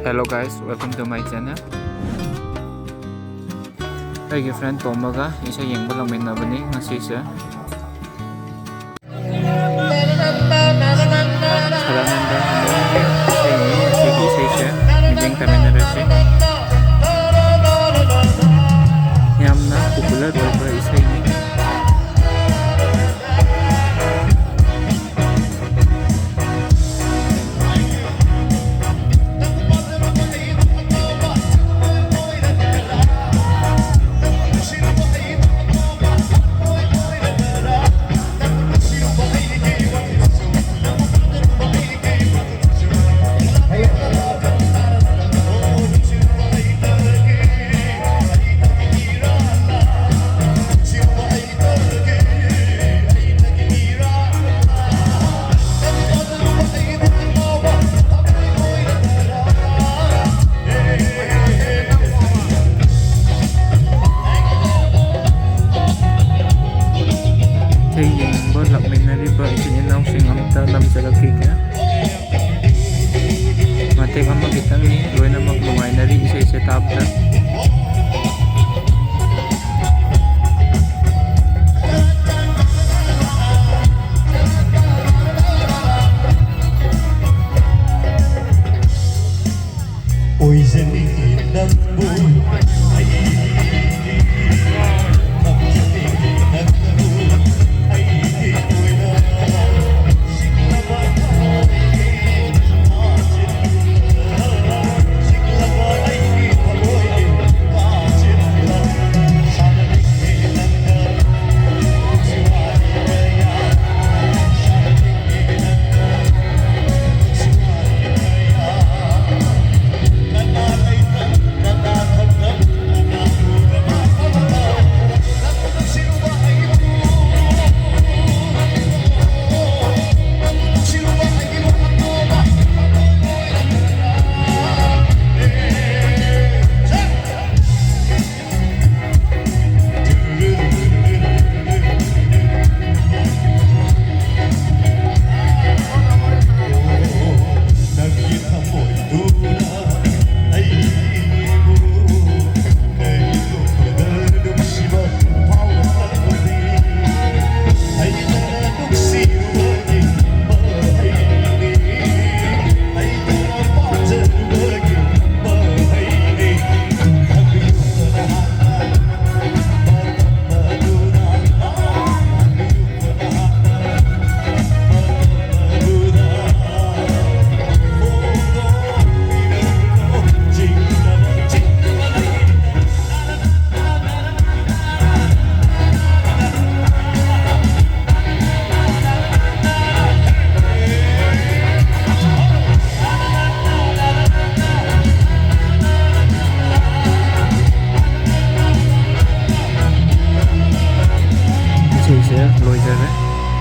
Hello guys, welcome to my channel. ꯑꯩꯒꯤ friend ꯇꯣꯝꯕꯒ ꯏꯁꯩ ꯌꯦꯡꯕ ꯂꯥꯛꯃꯤꯟꯅꯕꯅꯤ ꯉꯁꯤꯁꯦ. ꯁꯗꯥꯅꯟꯗ ꯏꯁꯩꯅꯤ ꯉꯁꯤꯒꯤ ꯏꯁꯩꯁꯦ. ꯃꯤꯠꯌꯦꯡ ꯇꯥꯃꯤꯟꯅꯔꯁꯤ. ꯌꯥꯝꯅ ꯄꯣꯄꯨꯂꯔ ꯑꯣꯏꯕ ꯏꯁꯩꯅꯤ. Yengbo lakminariba isin inausing amta lamsalakika matek ama kitang ni loina maglungay na rin isa tabta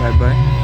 Bye bye.